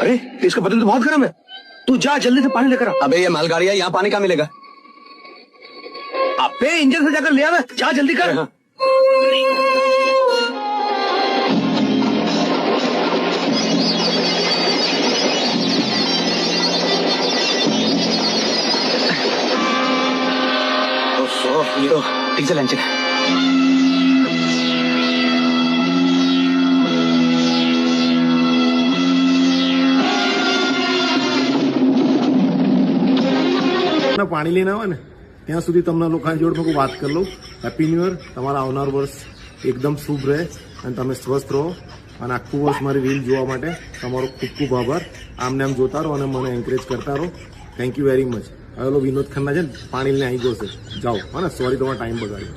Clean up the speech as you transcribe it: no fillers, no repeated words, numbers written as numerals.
अरे इसका बदन तो बहुत गर्म है, तू जा जल्दी से पानी लेकर आ। अबे ये मालगाड़ी है, यहाँ पानी कहाँ मिलेगा? अबे इंजन से जाकर ले आना, जा जल्दी कर। हाँ। ये तो डीजल इंजन है। પાણી લઈને આવે ને ત્યાં સુધી તમને લોકોની જોડે હું વાત કરી લઉં। હેપી ન્યુ યર, તમારા આવનાર વર્ષ એકદમ શુભ રહે અને તમે સ્વસ્થ રહો અને આખું વર્ષ મારી રીલ જોવા માટે તમારો ખૂબ ખૂબ આભાર। આમને આમ જોતા રહો અને મને એન્કરેજ કરતા રહો। Thank you very much. હવે વિનોદ ખન્ના છે ને પાણી લઈને આવી ગયો છે, જાઓ હા ને, સોરી તમારો ટાઈમ બગાડ્યો।